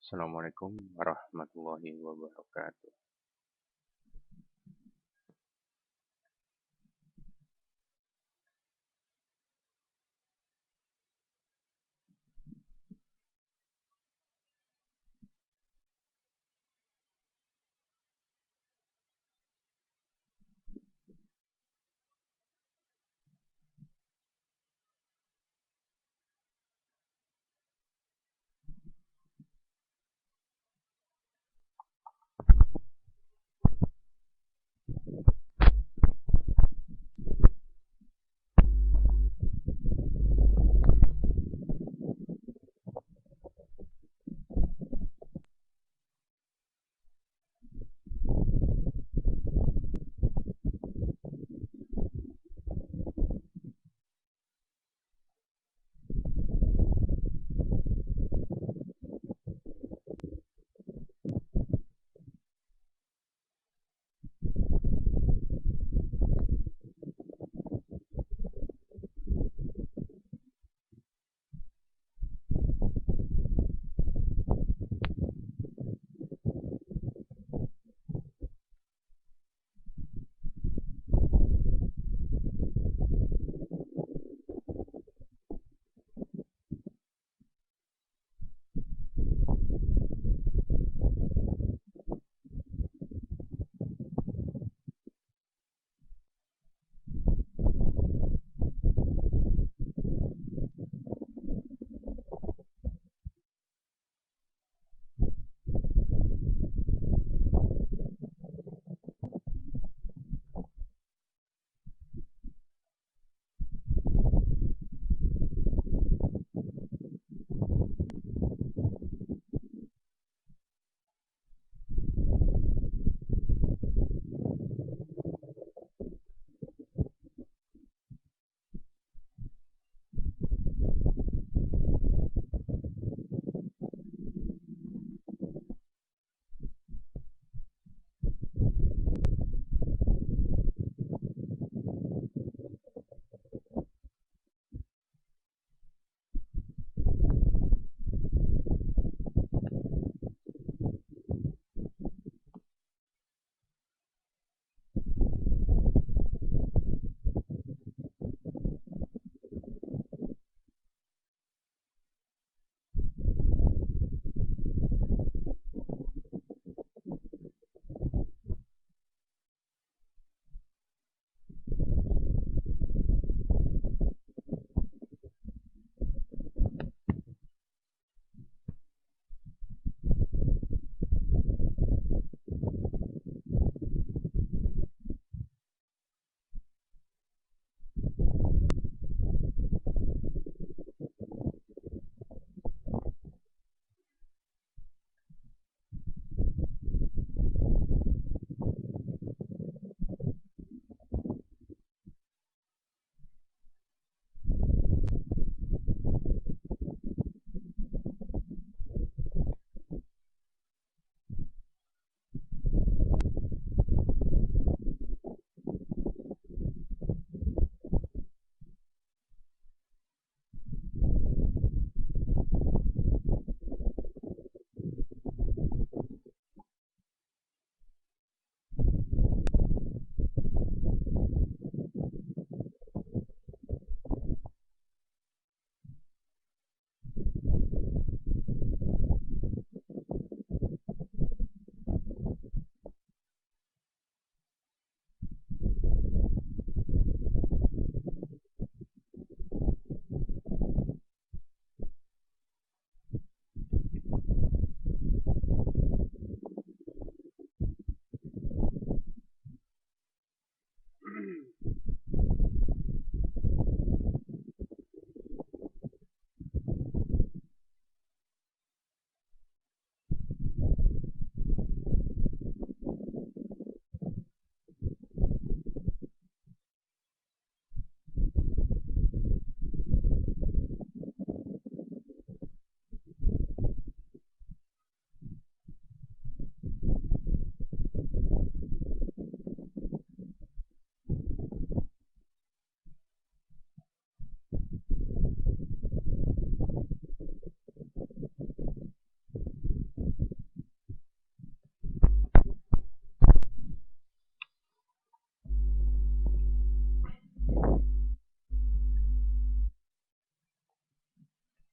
Assalamualaikum warahmatullahi wabarakatuh.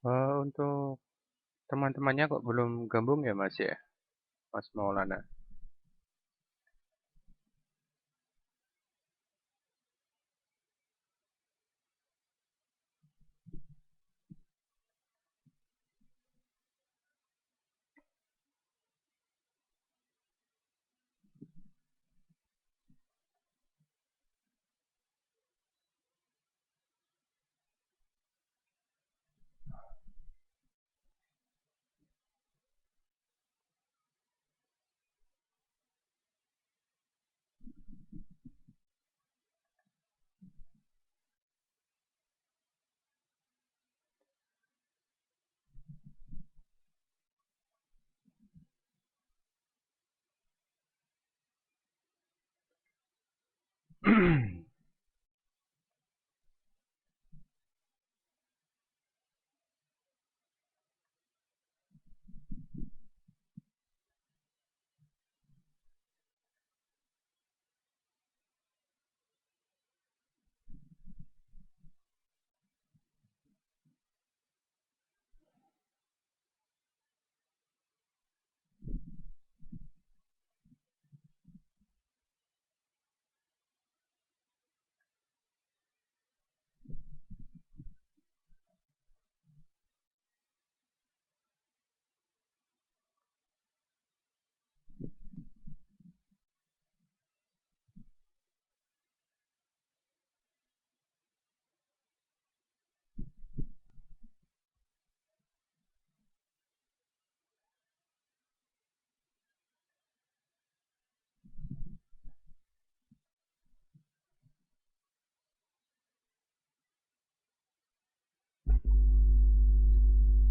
Untuk teman-temannya kok belum gabung ya Mas ya? Mas Maulana.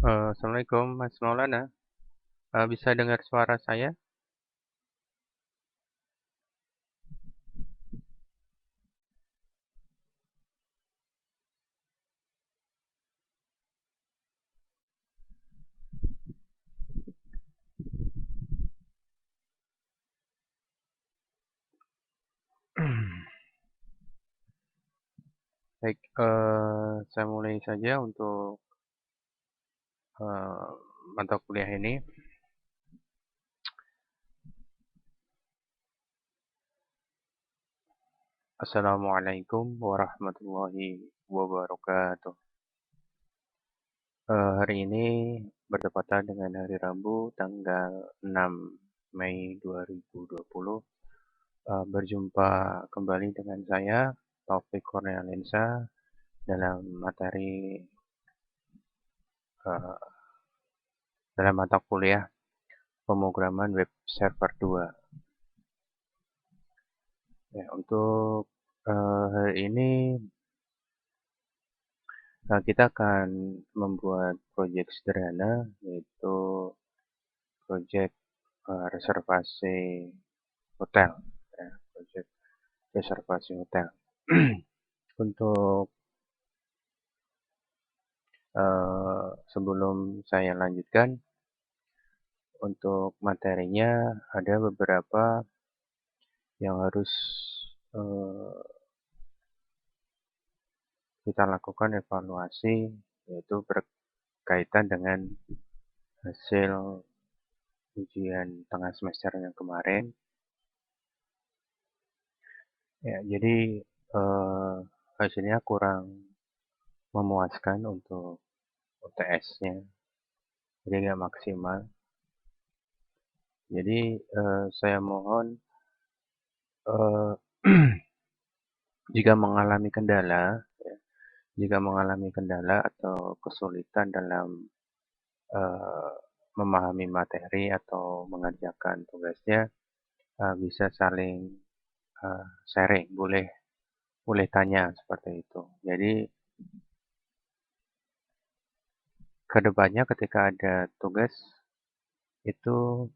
Assalamualaikum Mas Maulana. Bisa dengar suara saya? Baik, saya mulai saja untuk eh, mata kuliah ini. Assalamualaikum warahmatullahi wabarakatuh. Hari ini bertepatan dengan hari Rabu tanggal 6 Mei 2020. Berjumpa kembali dengan saya, Taufik Kurnialensa, dalam materi eh, dalam mata kuliah pemrograman web server 2. Ya, untuk hari ini kita akan membuat proyek sederhana, yaitu proyek reservasi hotel, ya, proyek reservasi hotel. Untuk sebelum saya lanjutkan, untuk materinya ada beberapa yang harus eh, kita lakukan evaluasi, yaitu berkaitan dengan hasil ujian tengah semester yang kemarin. Ya, jadi hasilnya kurang memuaskan untuk UTS-nya, jadi nggak maksimal. Jadi saya mohon eh, jika mengalami kendala, ya, jika mengalami kendala atau kesulitan dalam eh, memahami materi atau mengerjakan tugasnya, bisa saling sharing, boleh boleh tanya seperti itu. Jadi kedepannya ketika ada tugas itu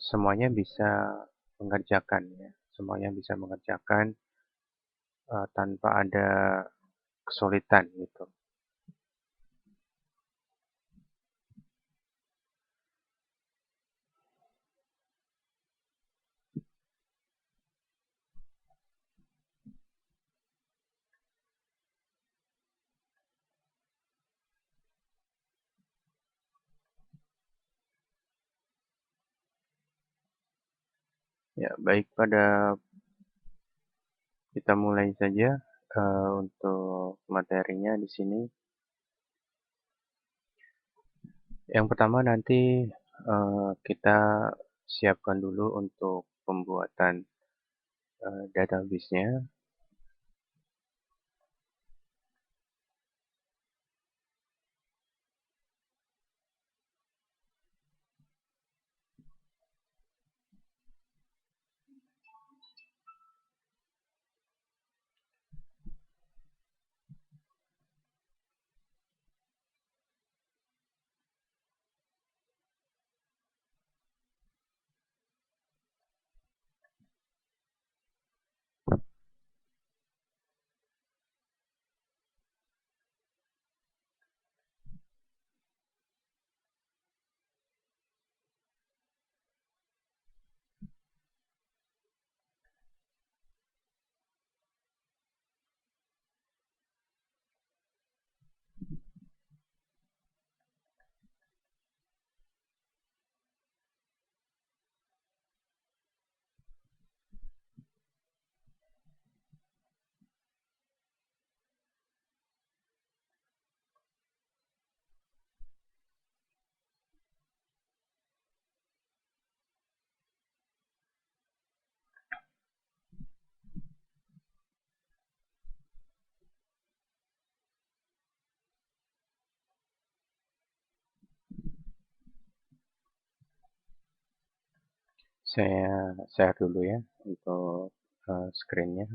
semuanya bisa mengerjakan, ya, semuanya bisa mengerjakan tanpa ada kesulitan gitu. Ya, baik, kita mulai saja untuk materinya di sini. Yang pertama nanti kita siapkan dulu untuk pembuatan database-nya. Saya share dulu ya untuk screen-nya.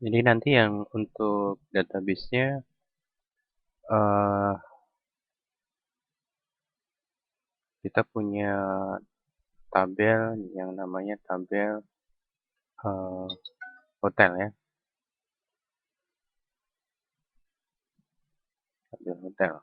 Jadi nanti yang untuk database-nya eh, kita punya tabel yang namanya tabel eh, hotel ya, tabel hotel.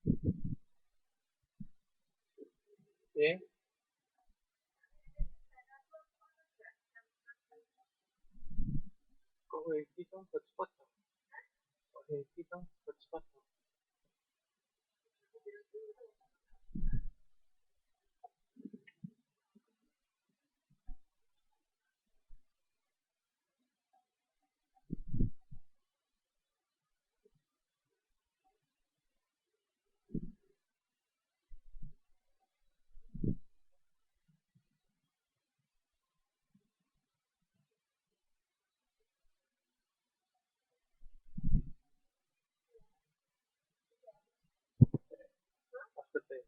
Oke, kok wifi dong hotspot dong? Kok wifi dong hotspot dong? Maksudnya,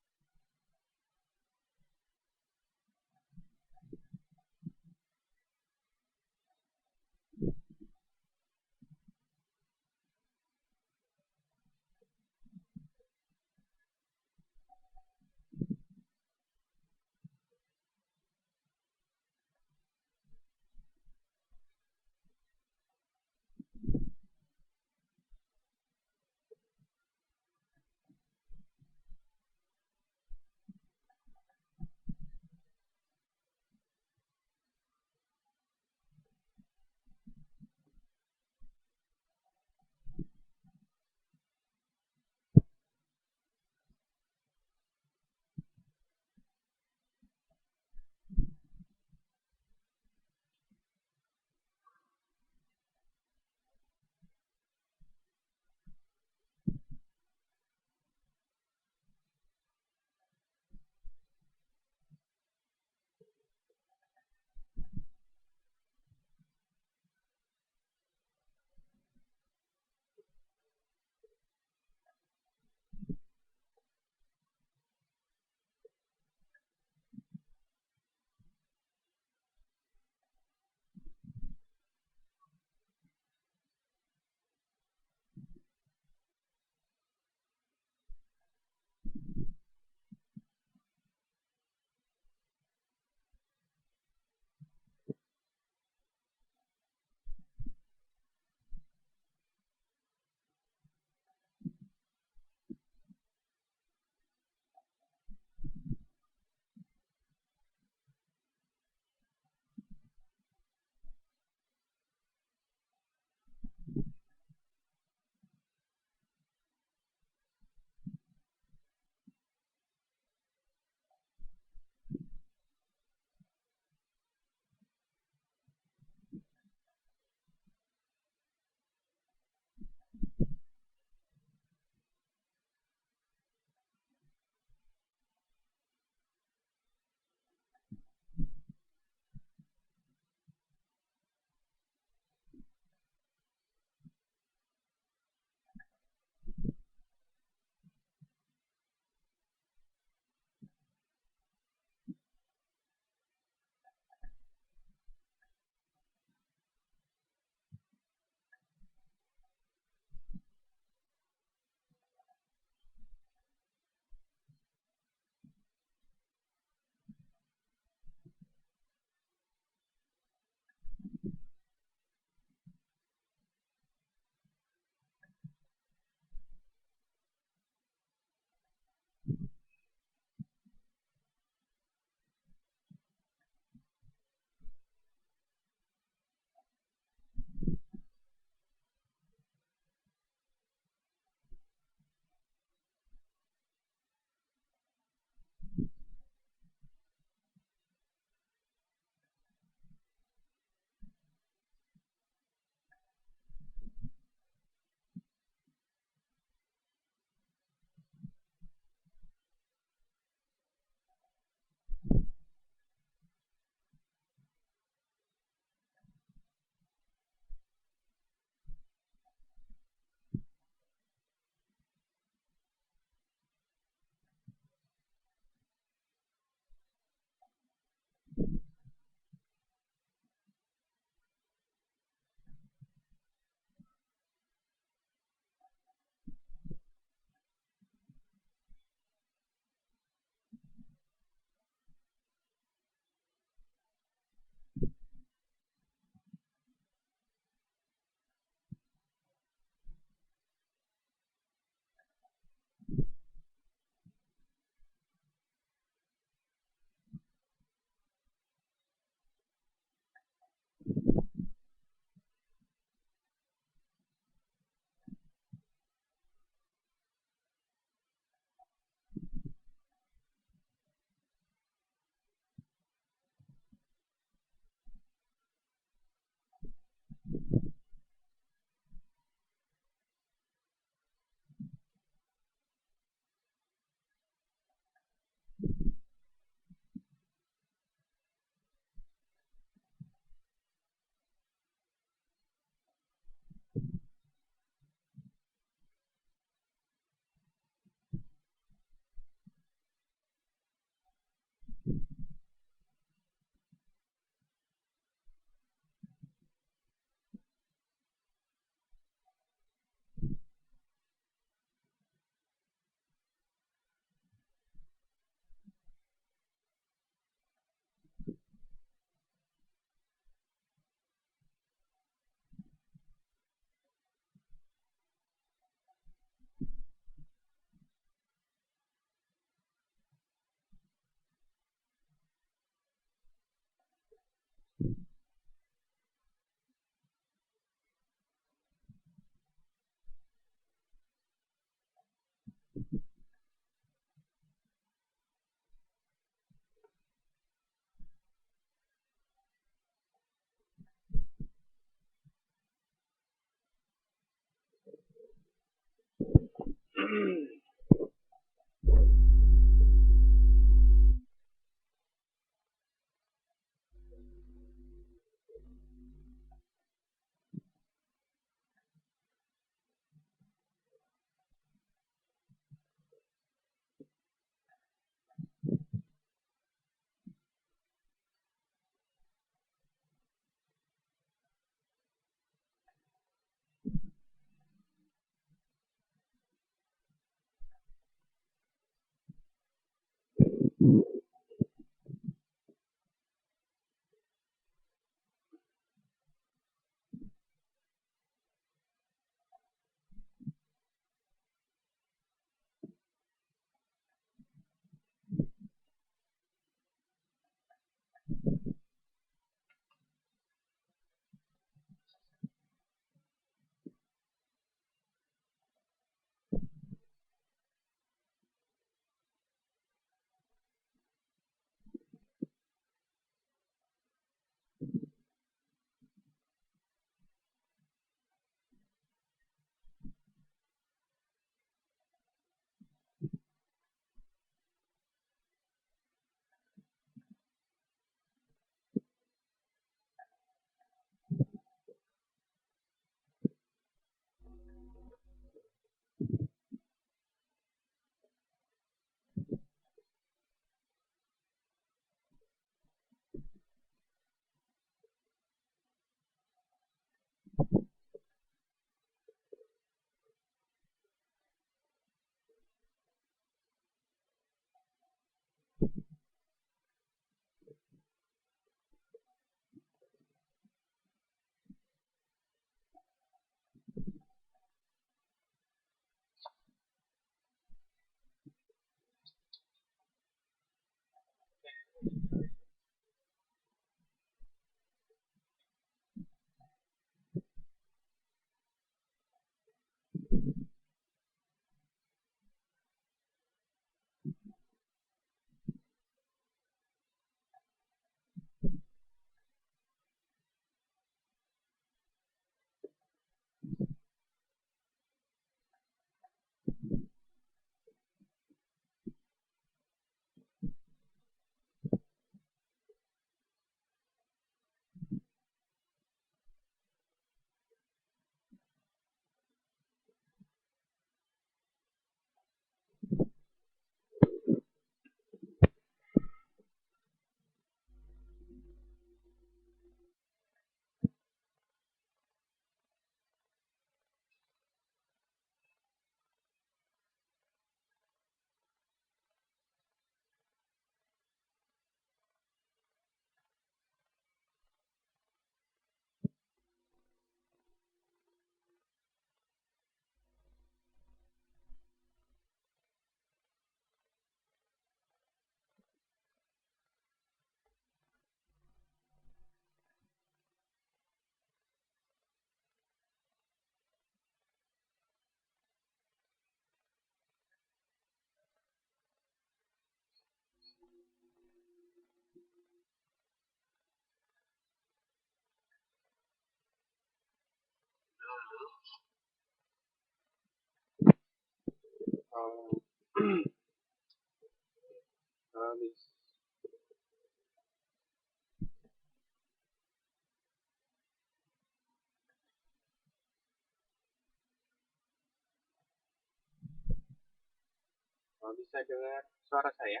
Bisa dengar suara saya?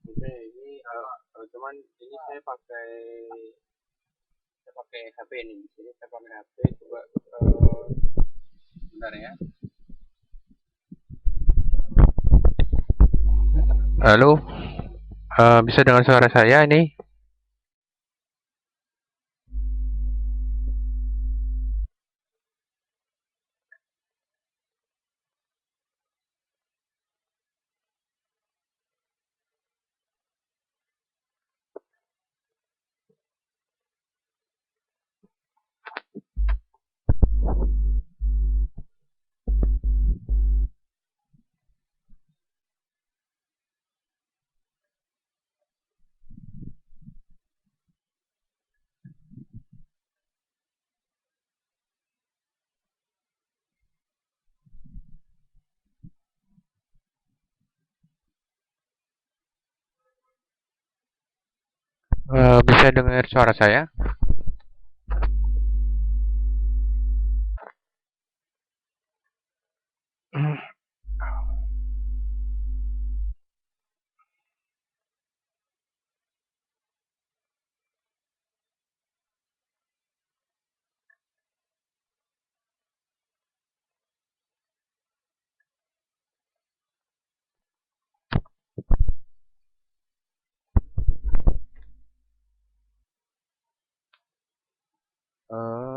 Oke, ini cuman ini saya pakai HP nih. Di sini saya pakai HP. Coba bentar ya. Halo, bisa dengar suara saya ini? Bisa dengar suara saya?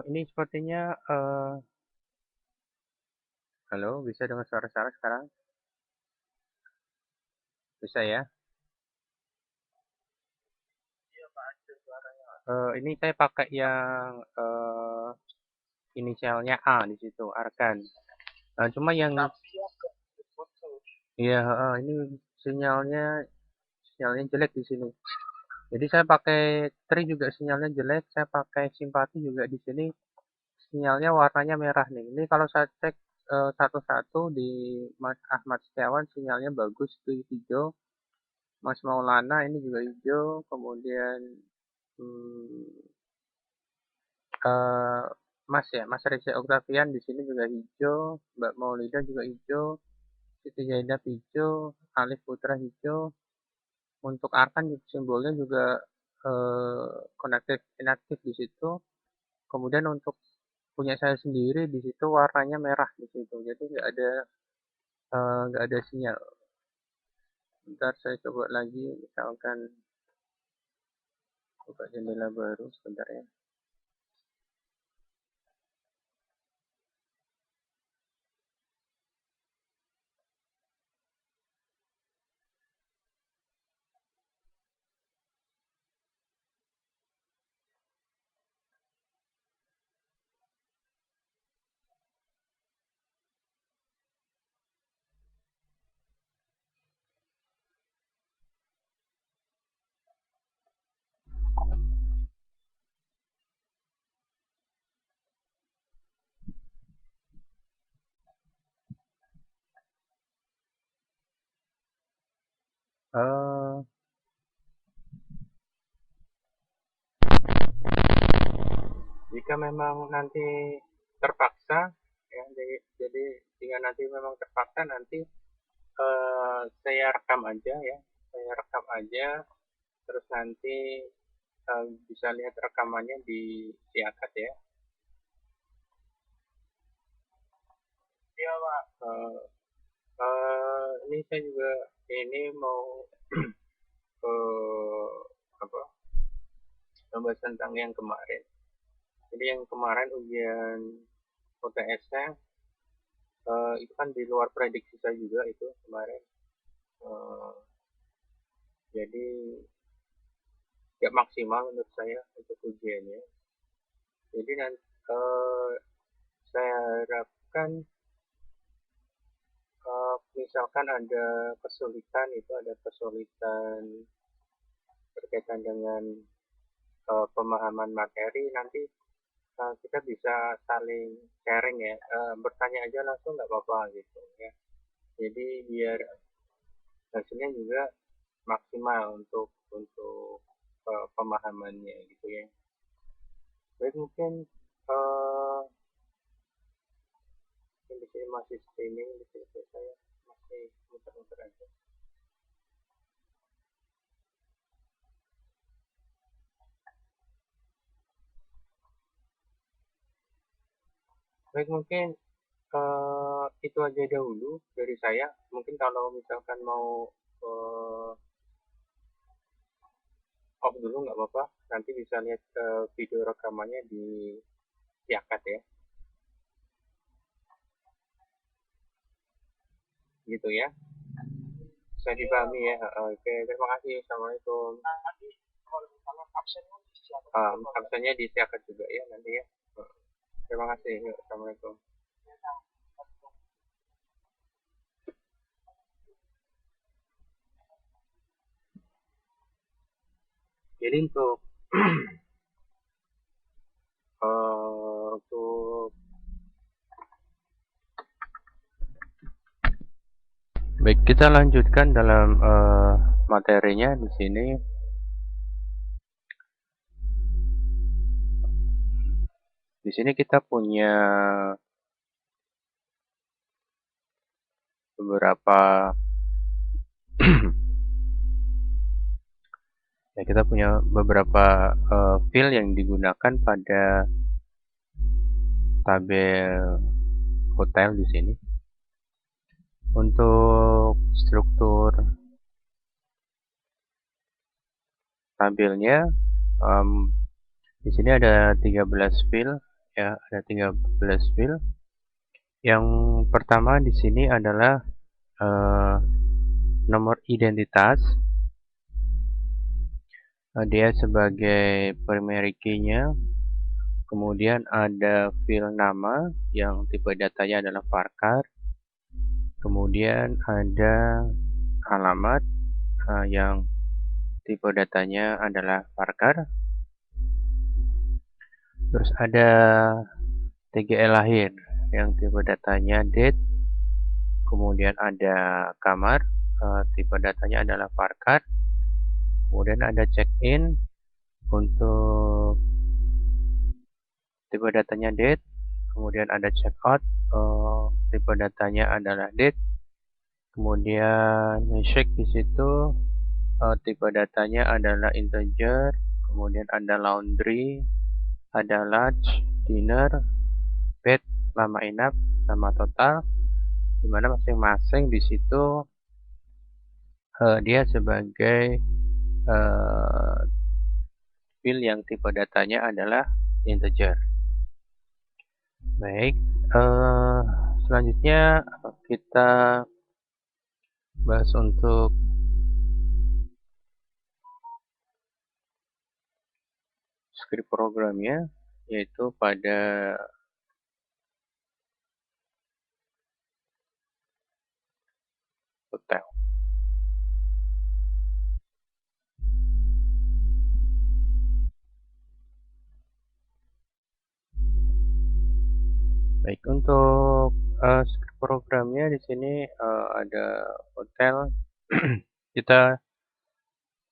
Ini sepertinya, halo, bisa dengar suara saya sekarang? Bisa ya? Ini saya pakai yang inisialnya A di situ, Arkan. Cuma yang, ya, ini sinyalnya sinyalnya jelek di sini. Jadi saya pakai Tri juga sinyalnya jelek, saya pakai Simpati juga di sini sinyalnya warnanya merah nih. Ini kalau saya cek satu-satu di Mas Ahmad Setiawan sinyalnya bagus itu hijau. Mas Maulana ini juga hijau. Kemudian hmm, eh, Mas Reza Oktavian di sini juga hijau. Mbak Maulida juga hijau. Siti Zainab hijau. Alif Putra hijau. Untuk Arkan simbolnya juga konektif inaktif di situ. Kemudian untuk punya saya sendiri di situ warnanya merah di situ. Jadi nggak ada sinyal. Ntar saya coba lagi, misalkan buka jendela baru sebentar ya. Eh, Jika memang nanti terpaksa, ya, jadi jika nanti memang terpaksa nanti saya rekam aja ya, saya rekam aja, terus nanti bisa lihat rekamannya di Siakat ya. Iya Pak. Ini saya juga ini mau ke apa membahas tentang yang kemarin. Jadi yang kemarin ujian UTS-nya itu kan di luar prediksi saya juga itu kemarin. Eh, jadi nggak maksimal menurut saya untuk ujiannya. Jadi nanti saya harapkan misalkan ada kesulitan itu ada kesulitan berkaitan dengan pemahaman materi nanti kita bisa saling sharing ya, bertanya aja langsung nggak apa-apa gitu ya. Jadi biar hasilnya juga maksimal untuk pemahamannya gitu ya. Baik mungkin uh, di sini masih streaming di sini saya masih muter-muter aja. Baik mungkin itu aja dahulu dari saya. Mungkin kalau misalkan mau off dulu nggak apa-apa. Nanti bisa lihat video rekamannya di Yakat ya. Gitu ya. Bisa dipahami ya. Oke, terima kasih. Assalamualaikum. Absennya di Yakat juga ya nanti ya. Terima kasih. Assalamualaikum. Jadi untuk baik kita lanjutkan dalam materinya di sini. Di sini kita punya beberapa ya, kita punya beberapa field yang digunakan pada tabel hotel di sini. Untuk struktur tabelnya, di sini ada 13 field, ya, ada 13 field. Yang pertama di sini adalah nomor identitas. Dia sebagai primary key-nya. Kemudian ada field nama yang tipe datanya adalah varchar. Kemudian ada alamat yang tipe datanya adalah varchar. Terus ada TGL lahir yang tipe datanya date. Kemudian ada kamar, tipe datanya adalah varchar. Kemudian ada check-in untuk tipe datanya date. Kemudian ada check-out, tipe datanya adalah date. Kemudian shake di situ, tipe datanya adalah integer. Kemudian ada laundry, ada lunch, dinner, bed, lama inap, sama total, dimana masing-masing di situ dia sebagai field yang tipe datanya adalah integer. Baik, selanjutnya kita bahas untuk script programnya, yaitu pada hotel. Baik, untuk script programnya di sini ada hotel. Kita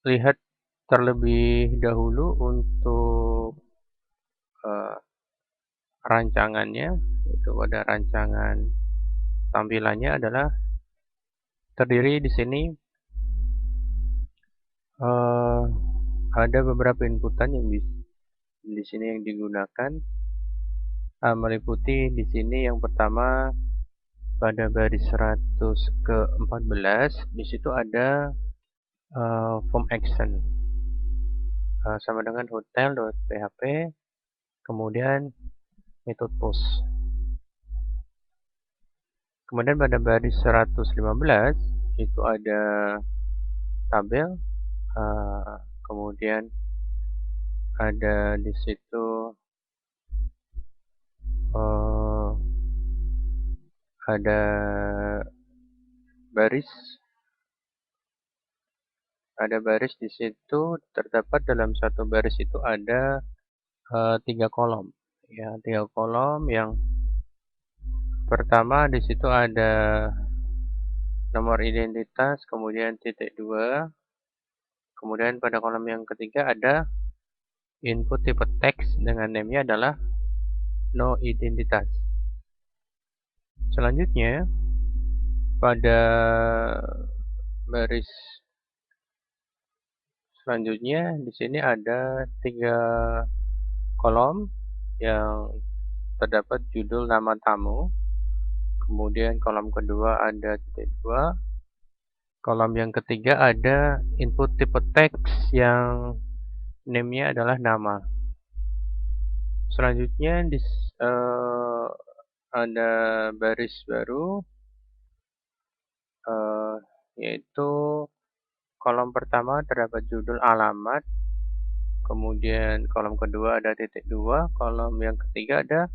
lihat terlebih dahulu untuk rancangannya, yaitu pada rancangan tampilannya adalah terdiri di sini ada beberapa inputan yang di sini yang digunakan, meliputi di sini yang pertama pada baris 100 ke 14 di situ ada form action sama dengan hotel.php, kemudian method post. Kemudian pada baris 115 itu ada tabel, kemudian ada di situ ada baris di situ, terdapat dalam satu baris itu ada 3 kolom, ya, 3 kolom. Yang pertama di situ ada nomor identitas, kemudian titik 2, kemudian pada kolom yang ketiga ada input tipe teks dengan name-nya adalah no identitas. Selanjutnya pada baris selanjutnya di sini ada 3 kolom yang terdapat judul nama tamu, kemudian kolom kedua ada titik 2, kolom yang ketiga ada input tipe teks yang name-nya adalah nama. Selanjutnya ada baris baru, yaitu kolom pertama terdapat judul alamat, kemudian kolom kedua ada titik 2, kolom yang ketiga ada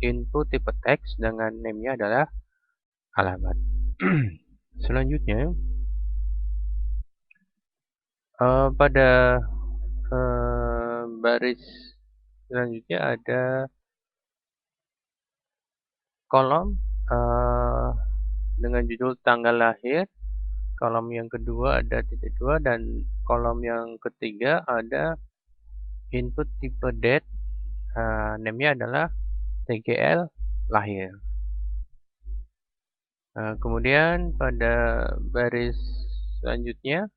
input tipe teks dengan name-nya adalah alamat. Selanjutnya pada baris selanjutnya ada kolom dengan judul tanggal lahir, kolom yang kedua ada titik 2, dan kolom yang ketiga ada input tipe date name-nya adalah TGL lahir. Kemudian pada baris selanjutnya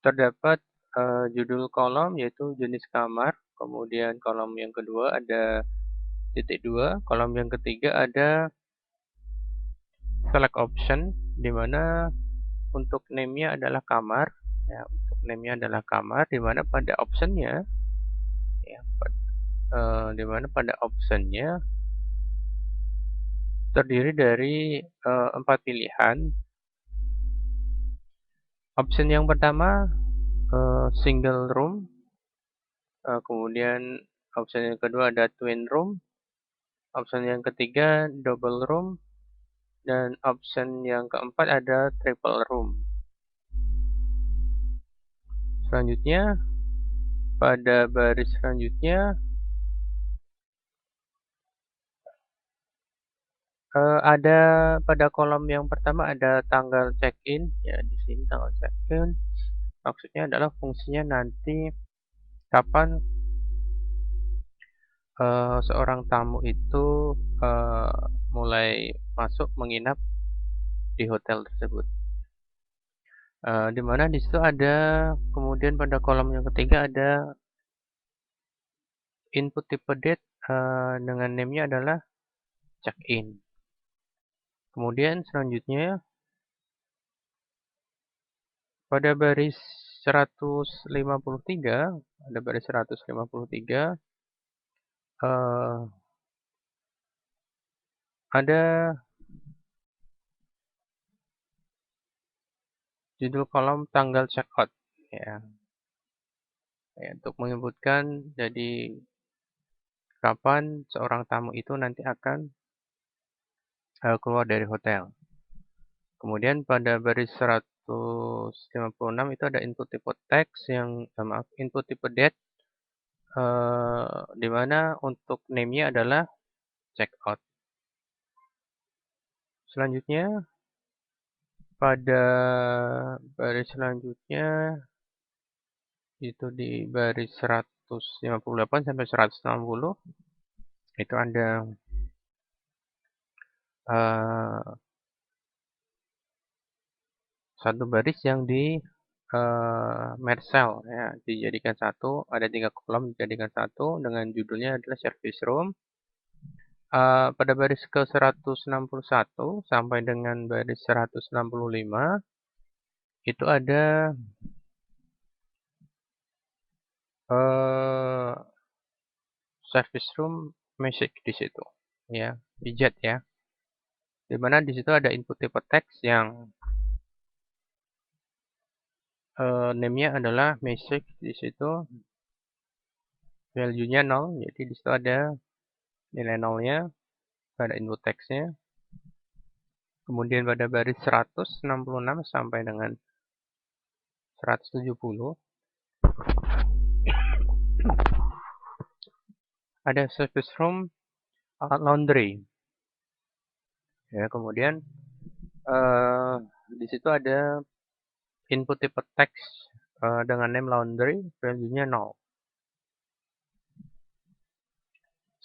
terdapat judul kolom yaitu jenis kamar. Kemudian kolom yang kedua ada titik 2, kolom yang ketiga ada select option, di mana untuk name-nya adalah kamar. Ya, untuk name-nya adalah kamar, di mana pada optionnya, ya, di mana pada optionnya terdiri dari 4 pilihan. Option yang pertama single room, kemudian option yang kedua ada twin room, option yang ketiga double room, dan option yang keempat ada triple room. Selanjutnya, pada baris selanjutnya ada pada kolom yang pertama ada tanggal check-in. Ya, di sini tanggal check-in maksudnya adalah fungsinya nanti kapan seorang tamu itu mulai masuk menginap di hotel tersebut. Di mana di situ ada, kemudian pada kolom yang ketiga ada input tipe date dengan name-nya adalah check-in. Kemudian selanjutnya pada baris 153, ada baris 153 ada judul kolom tanggal checkout, ya. Untuk menyebutkan jadi kapan seorang tamu itu nanti akan keluar dari hotel. Kemudian pada baris 156 itu ada input tipe text input tipe date, di mana untuk name-nya adalah checkout. Selanjutnya pada baris selanjutnya itu di baris 158 sampai 160 itu ada satu baris yang di merge cell, ya, dijadikan satu, ada 3 kolom dijadikan satu dengan judulnya adalah service room. Pada baris ke 161 sampai dengan baris 165 itu ada service room message di situ, ya, widget, ya, dimana di situ ada input tipe text yang name-nya adalah message. Di situ value-nya 0, jadi di situ ada nilai 0-nya pada input text-nya. Kemudian pada baris 166 sampai dengan 170 ada service room laundry. Ya, kemudian di situ ada input tipe text dengan name laundry, value-nya 0.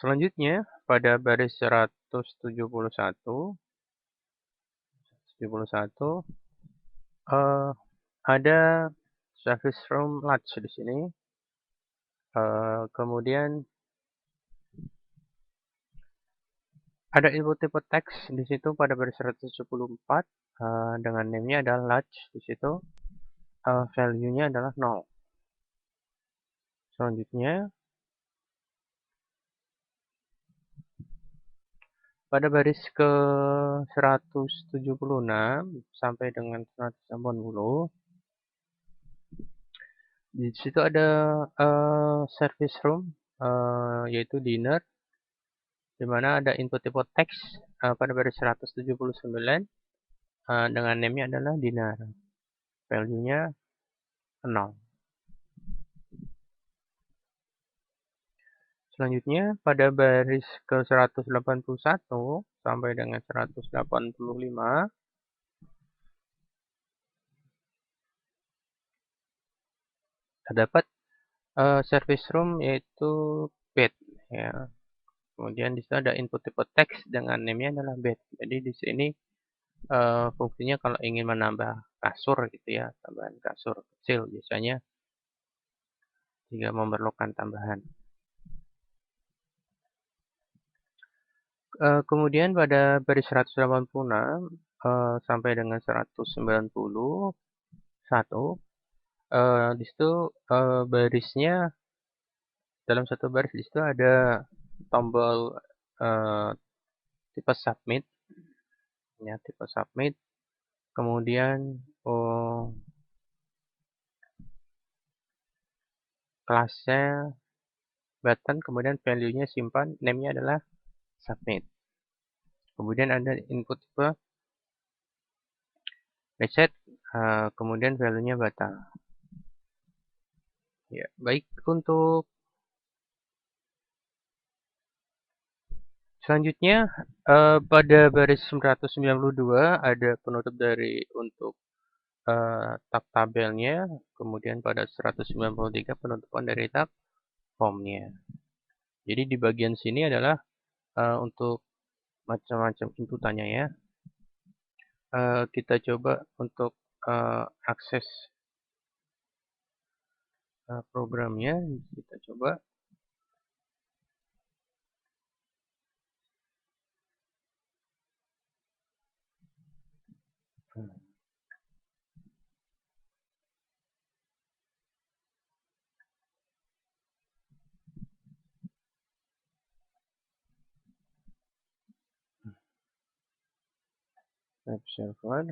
Selanjutnya pada baris 171 ada service room large di sini. Kemudian ada input tipe text di situ pada baris 174 dengan name-nya adalah large di situ. Value-nya adalah 0. Selanjutnya pada baris ke 176 sampai dengan 180 di situ ada service room yaitu dinner, di mana ada input tipe text pada baris 179 dengan name-nya adalah dinner. Value-nya 0. Selanjutnya pada baris ke 181 sampai dengan 185 terdapat Service room yaitu bed ya. Kemudian di situ ada input tipe teks dengan name-nya adalah bed. Jadi di sini fungsinya kalau ingin menambah kasur gitu ya, tambahan kasur kecil biasanya jika memerlukan tambahan. Kemudian pada baris 186 sampai dengan 191 di situ barisnya dalam satu baris di situ ada tombol eh, tipe submit ya tipe submit. Kemudian kelasnya button, kemudian value-nya simpan, name-nya adalah submit. Kemudian ada input tipe reset, kemudian value-nya batal. Ya, baik untuk selanjutnya pada baris 192 ada penutup dari untuk tab tabelnya, kemudian pada 193 penutupan dari tab formnya. Jadi di bagian sini adalah untuk macam-macam inputannya ya. Kita coba untuk akses programnya, kita coba. Web server.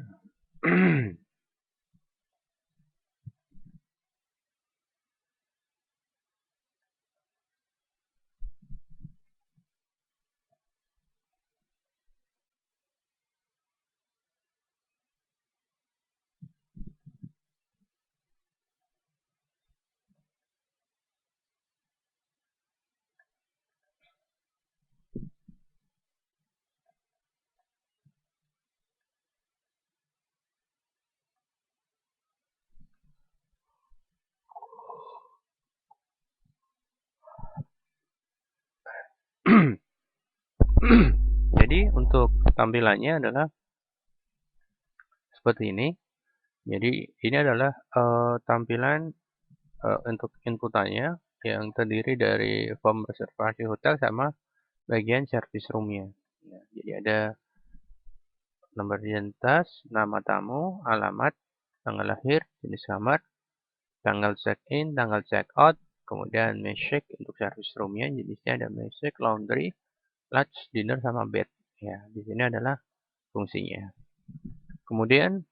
Jadi untuk tampilannya adalah seperti ini. Jadi ini adalah tampilan untuk inputannya yang terdiri dari form reservasi hotel sama bagian service roomnya. Ya, jadi ada nomor identitas, nama tamu, alamat, tanggal lahir, jenis kamar, tanggal check-in, tanggal check-out, kemudian meshek untuk service roomnya, jenisnya ada meshek, laundry, lunch, dinner, sama bed. Ya, di sini adalah fungsinya. Kemudian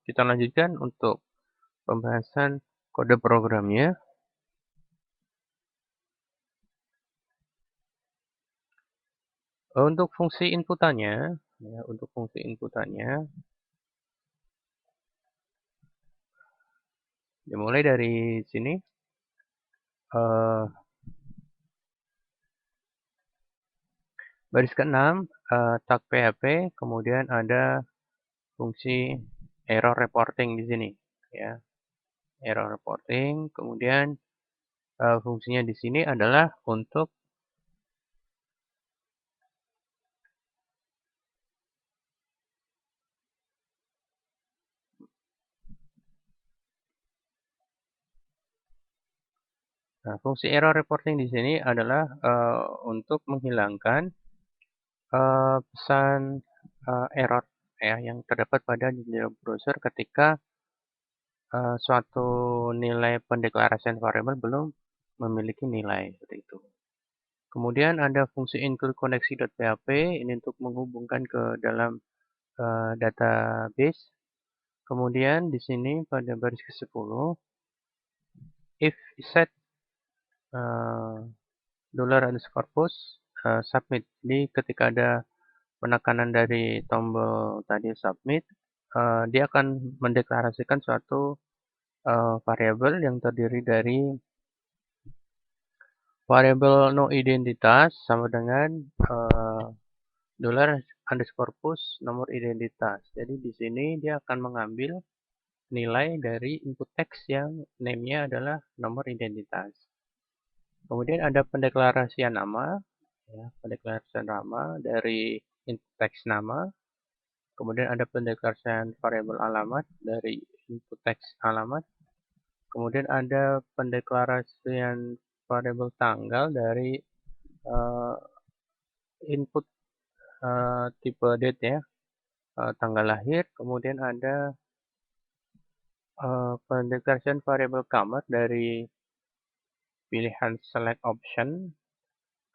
kita lanjutkan untuk pembahasan kode programnya. Untuk fungsi inputannya, ya, dimulai dari sini. Baris ke-6, tag PHP, kemudian ada fungsi error reporting di sini, ya. Error reporting, kemudian fungsinya di sini adalah untuk fungsi error reporting di sini adalah untuk menghilangkan pesan error ya yang terdapat pada jendela browser ketika suatu nilai pendeklarasian variabel belum memiliki nilai seperti itu. Kemudian ada fungsi include connection.php ini untuk menghubungkan ke dalam database. Kemudian di sini pada baris ke-10 if set $_post submit. Jadi ketika ada penekanan dari tombol tadi submit, dia akan mendeklarasikan suatu variabel yang terdiri dari variabel no identitas sama dengan $_post nomor identitas. Jadi di sini dia akan mengambil nilai dari input teks yang name-nya adalah nomor identitas. Kemudian ada pendeklarasian nama, ya, pendeklarasian nama dari input teks nama. Kemudian ada pendeklarasian variabel alamat dari input teks alamat. Kemudian ada pendeklarasian variabel tanggal dari input tipe date ya, tanggal lahir. Kemudian ada pendeklarasian variabel kamar dari pilihan select option.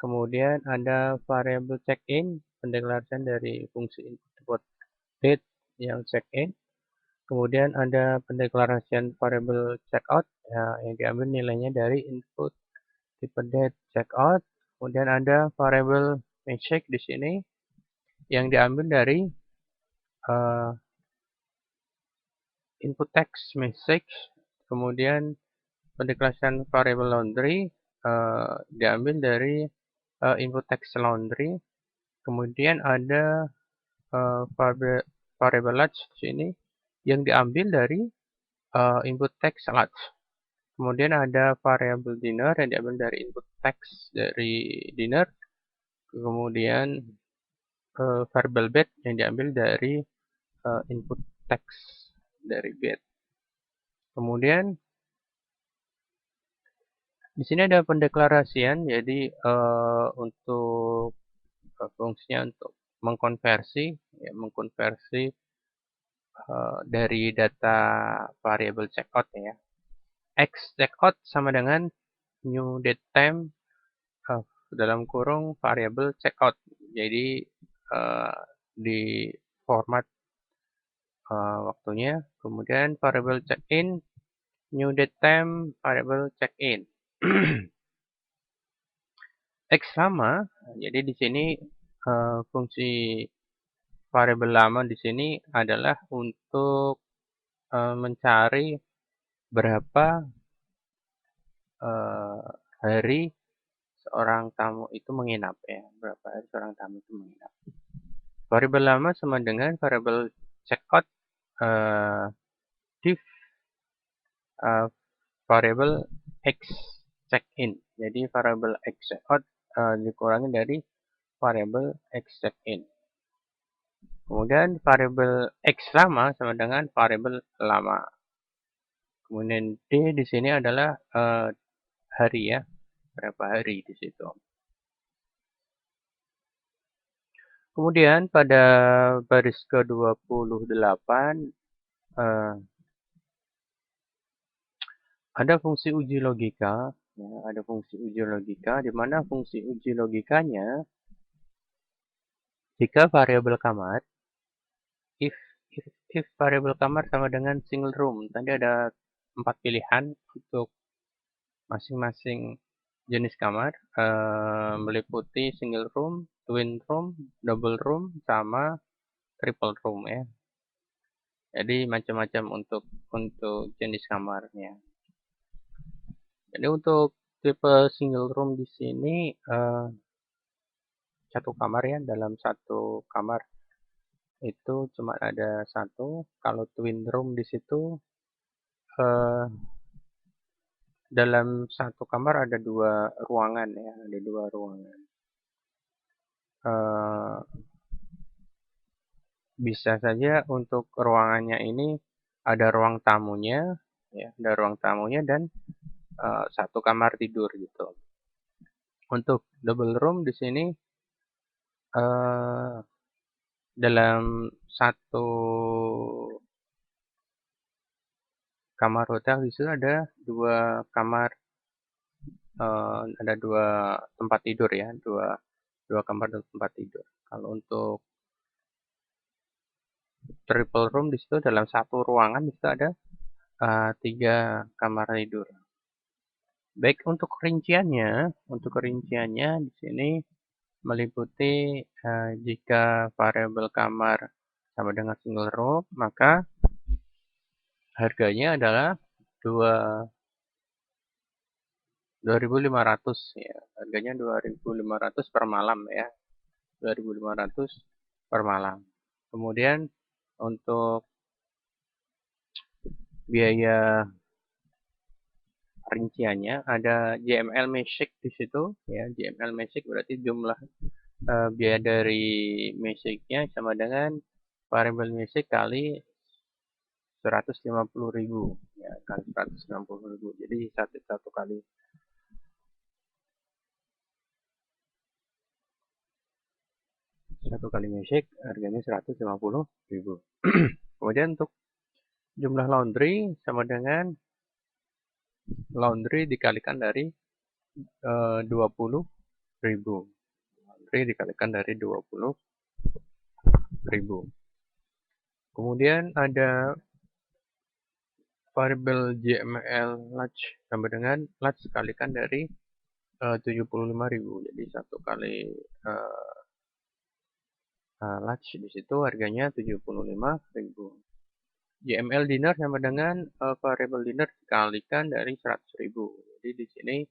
Kemudian ada variabel check-in, pendeklarasian dari fungsi input date yang check-in. Kemudian ada pendeklarasian variabel checkout ya, yang diambil nilainya dari input tipe date checkout. Kemudian ada variabel message di sini yang diambil dari input text message. Kemudian pendeklarasian variabel laundry diambil dari input text laundry. Kemudian ada variabel large di sini yang diambil dari input text large. Kemudian ada variabel dinner yang diambil dari input text dari dinner. Kemudian variabel bed yang diambil dari input text dari bed. Kemudian di sini ada pendeklarasian, jadi untuk fungsinya untuk mengkonversi, ya, dari data variabel checkout ya. X checkout sama dengan new date time dalam kurung variabel checkout. Jadi di format waktunya. Kemudian variabel check-in, new date time, variabel check-in. X lama, jadi di sini fungsi variabel lama di sini adalah untuk mencari berapa hari seorang tamu itu menginap ya, berapa hari seorang tamu itu menginap. Variabel lama sama dengan variabel checkout div variabel x check-in. Jadi variabel x checkout dikurangi dari variabel x check-in. Kemudian variabel x lama sama dengan variabel lama. Kemudian d di sini adalah hari ya, berapa hari di situ. Kemudian pada baris ke-28 ada fungsi uji logika, ya, ada fungsi uji logika di mana fungsi uji logikanya jika variabel kamar if variabel kamar sama dengan single room. Tadi ada 4 pilihan untuk masing-masing jenis kamar, meliputi single room, twin room, double room, sama triple room ya. Jadi macam-macam untuk jenis kamarnya. Jadi untuk tipe single room di sini satu kamar ya, dalam satu kamar itu cuma ada satu. Kalau twin room di situ dalam satu kamar ada 2 ruangan ya, ada 2 ruangan. Bisa saja untuk ruangannya ini ada ruang tamunya, ya, ada ruang tamunya dan satu kamar tidur gitu. Untuk double room di sini dalam satu kamar hotel di situ ada 2 kamar, ada 2 tempat tidur ya, 2 kamar dan tempat tidur. Kalau untuk triple room di situ dalam satu ruangan di situ ada 3 kamar tidur. Baik untuk rinciannya di sini meliputi jika variabel kamar sama dengan single room, maka harganya adalah 2.500 ya. Harganya 2.500 per malam ya. 2.500 per malam. Kemudian untuk biaya rinciannya ada JML Magic di situ ya. JML Magic berarti jumlah biaya dari Magicnya sama dengan variabel Magic kali 150.000 ya, kali 160.000. Jadi satu kali Magic harganya 150.000. Kemudian untuk jumlah laundry sama dengan laundry dikalikan dari 20.000. Laundry dikalikan dari 20.000. Kemudian ada variabel JML large sama dengan large dikalikan dari 75.000. Jadi satu kali large di situ harganya 75.000. JML dinner sama dengan variabel dinner dikalikan dari 100.000. Jadi di sini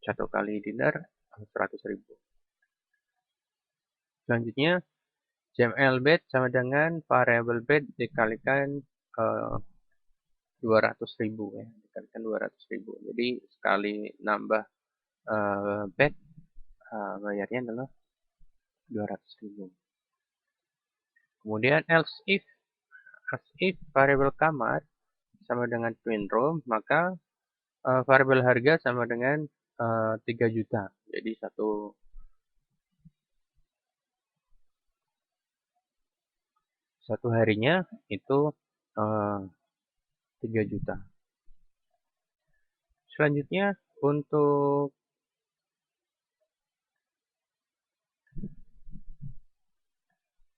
satu kali dinner 100.000. Selanjutnya JML bed sama dengan variabel bed dikalikan 200.000 ya, dikalikan 200.000. Jadi sekali nambah bed bayarnya adalah 200.000. Kemudian else if variabel kamar sama dengan twin room, maka variabel harga sama dengan 3 juta. Jadi satu harinya itu 3 juta. Selanjutnya untuk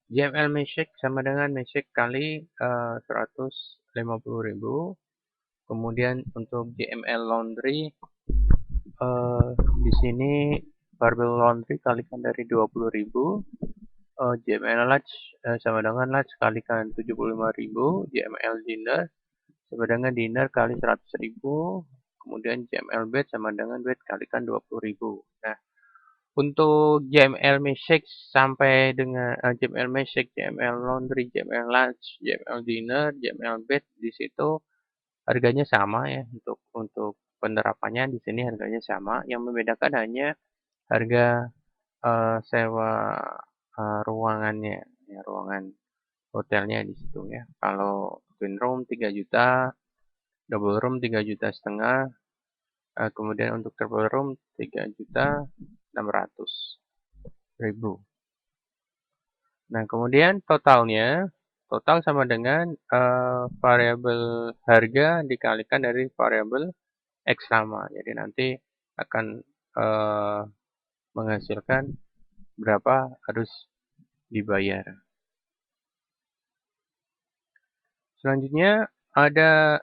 JML Magic sama dengan Magic kali 150.000. Kemudian untuk JML Laundry di sini variabel laundry kalikan dari 20.000. JML Large sama dengan Large kalikan 75.000. JML Dinner sama dengan Dinner kali 100.000. Kemudian JML Bed sama dengan Bed kalikan 20.000. Nah, untuk JML Magic sampai dengan JML Magic, JML Laundry, JML Large, JML Dinner, JML Bed di situ harganya sama ya. Untuk penerapannya di sini harganya sama. Yang membedakan hanya harga sewa ruangannya, ya, ruangan hotelnya di situ ya. Kalau twin room 3 juta, double room 3 juta setengah, kemudian untuk triple room 3.600.000. Nah, kemudian total sama dengan variabel harga dikalikan dari variabel X lama. Jadi nanti akan menghasilkan berapa harus dibayar. Selanjutnya ada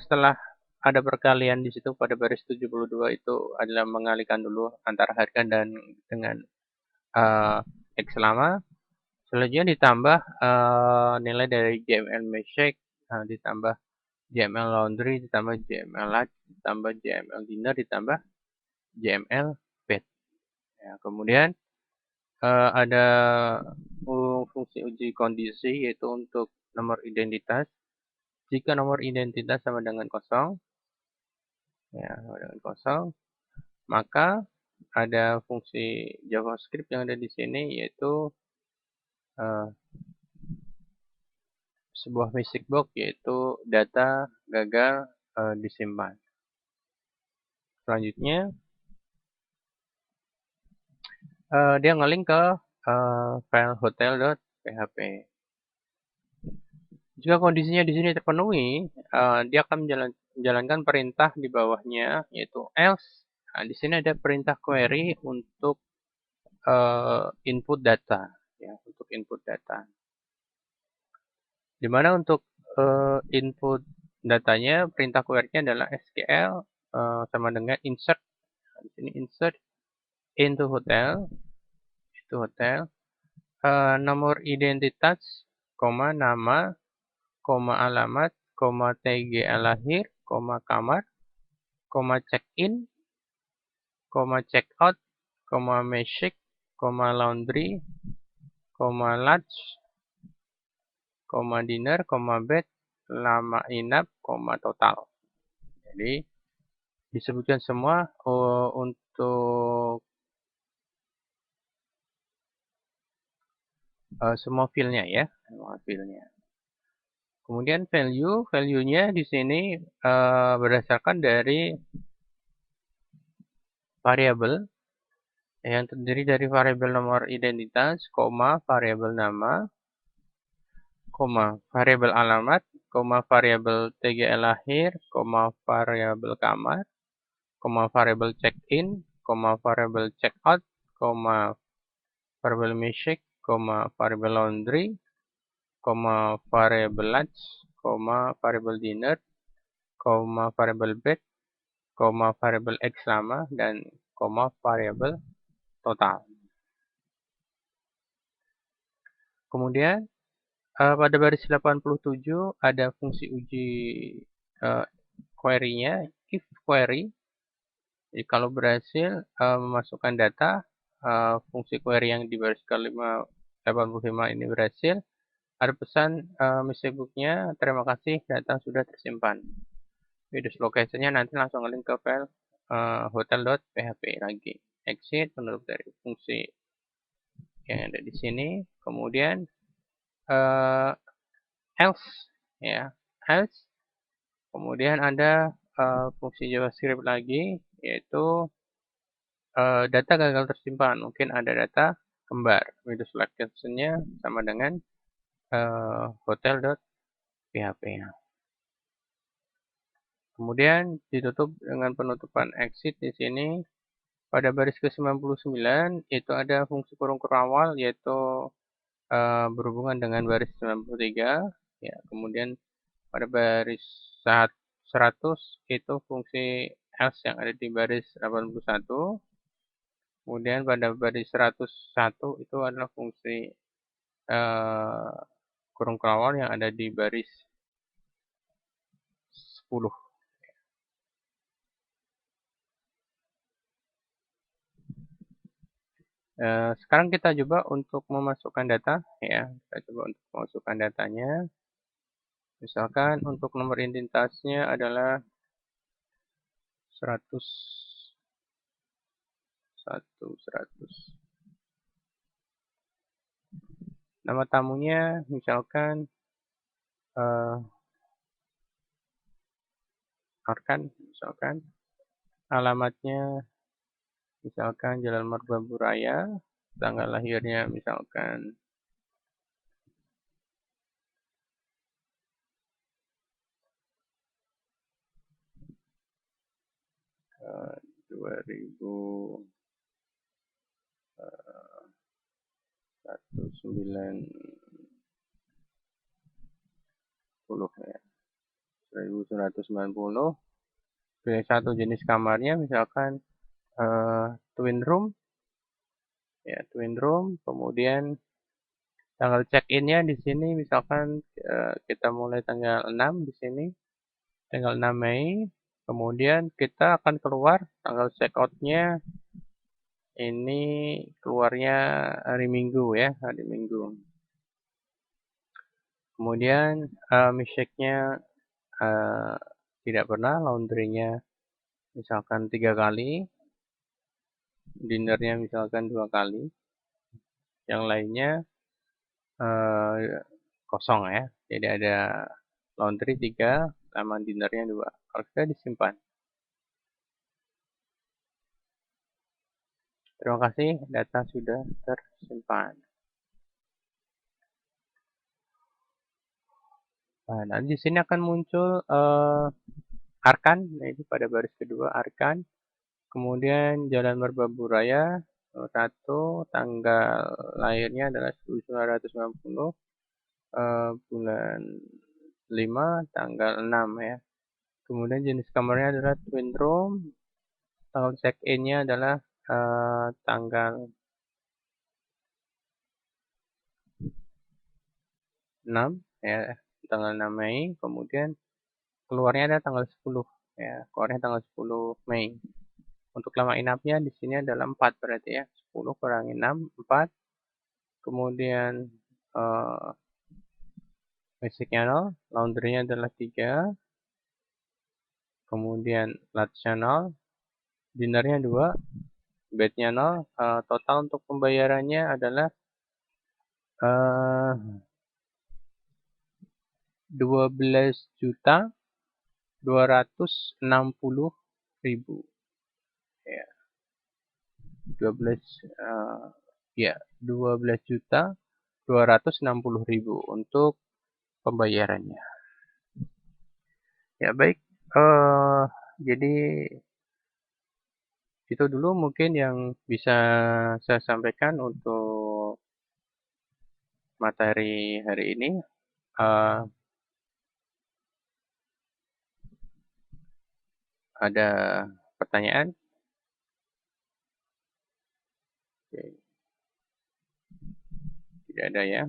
setelah ada perkalian di situ pada baris 72 itu adalah mengalihkan dulu antara harga dan dengan X lama. Selanjutnya ditambah nilai dari JML Magic, ditambah JML Laundry, ditambah JML Large, ditambah JML Dinner, ditambah JML Bed. Ya, kemudian ada fungsi uji kondisi yaitu untuk nomor identitas. Jika nomor identitas sama dengan kosong, ya, sama dengan kosong, maka ada fungsi JavaScript yang ada di sini yaitu sebuah magic box yaitu data gagal disimpan. Selanjutnya dia ngelink ke file hotel.php. Jika kondisinya di sini terpenuhi, dia akan menjalankan perintah di bawahnya yaitu else. Nah, di sini ada perintah query untuk input data, ya, untuk input data. Dimana untuk input datanya perintah query-nya adalah SQL sama dengan insert. Nah, di sini insert into hotel, nomor identitas, nama, alamat, tg lahir, kamar, check in, check out, magic, laundry, large, dinner, bed, lama inap, total. Jadi disebutkan semua untuk semua file-nya ya, semua file-nya. Kemudian value-nya di sini berdasarkan dari variabel yang terdiri dari variabel nomor identitas, variabel nama, variabel alamat, variabel TGL lahir, variabel kamar, variabel check-in, variabel check-out, variabel music, variabel laundry, variabel lunch, variabel dinner, variabel bed, variabel X lama, dan variabel total. Kemudian pada baris 87 ada fungsi uji query-nya, if query. Jadi kalau berhasil memasukkan data, fungsi query yang di baris ke-85 ini berhasil, ada pesan message book-nya, terima kasih data sudah tersimpan. Video location-nya nanti langsung link ke file hotel.php lagi. Exit menutup dari fungsi yang ada di sini. Kemudian else ya, else. Kemudian ada fungsi JavaScript lagi, yaitu data gagal tersimpan. Mungkin ada data kembar. Video location-nya sama dengan hotel.php. Kemudian ditutup dengan penutupan exit di sini. Pada baris ke-99 itu ada fungsi kurung awal, yaitu berhubungan dengan baris 93. Ya, kemudian pada baris 100 itu fungsi else yang ada di baris 81. Kemudian pada baris 101 itu adalah fungsi kurung awal yang ada di baris 10. Sekarang kita coba untuk memasukkan data ya. Kita coba untuk memasukkan datanya. Misalkan untuk nomor identitasnya adalah 100. Nama tamunya misalkan Arkan misalkan. Alamatnya misalkan Jalan Merbabu Raya. Tanggal lahirnya misalkan 2019 ya. 1990. Pilih satu jenis kamarnya misalkan twin room. Ya, twin room. Kemudian tanggal check-in-nya di sini misalkan kita mulai tanggal 6 di sini. Tanggal 6 Mei. Kemudian kita akan keluar tanggal check-out-nya ini keluarnya hari Minggu ya, hari Minggu. Kemudian music-nya tidak pernah, laundry-nya misalkan 3 kali, dinner-nya misalkan 2 kali, yang lainnya kosong ya. Jadi ada laundry 3 sama dinner-nya 2. Kalau sudah disimpan. Terima kasih, data sudah tersimpan. Nah, nanti di sini akan muncul Arkan, ini pada baris kedua Arkan. Kemudian Jalan Merbabu Raya, 1, tanggal lahirnya adalah 1990, bulan 5, tanggal 6 ya. Kemudian jenis kamarnya adalah twin room, tanggal check-in-nya adalah tanggal 6 ya, tanggal 6 Mei. Kemudian keluarnya ada tanggal 10 ya, keluarnya tanggal 10 Mei. Untuk lama inapnya di sini adalah 4 berarti ya, 10 kurangi 6, 4. Kemudian basicnya 0, laundry-nya adalah 3, kemudian lunch-nya 0, dinner-nya 2, bed-nya 0, total untuk pembayarannya adalah 12.260.000 ya. 12 ya 12.260.000 untuk pembayarannya. Ya baik, jadi itu dulu mungkin yang bisa saya sampaikan untuk materi hari ini. Uh, ada pertanyaan? Oke, tidak ada ya.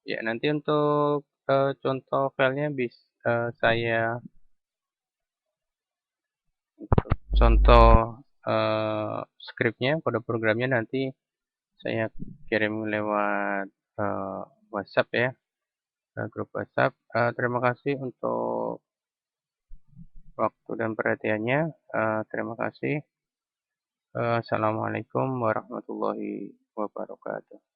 Ya nanti untuk contoh filenya saya contoh skripnya, kode programnya nanti saya kirim lewat WhatsApp ya, grup WhatsApp. Terima kasih untuk waktu dan perhatiannya. Terima kasih. Assalamualaikum warahmatullahi wabarakatuh.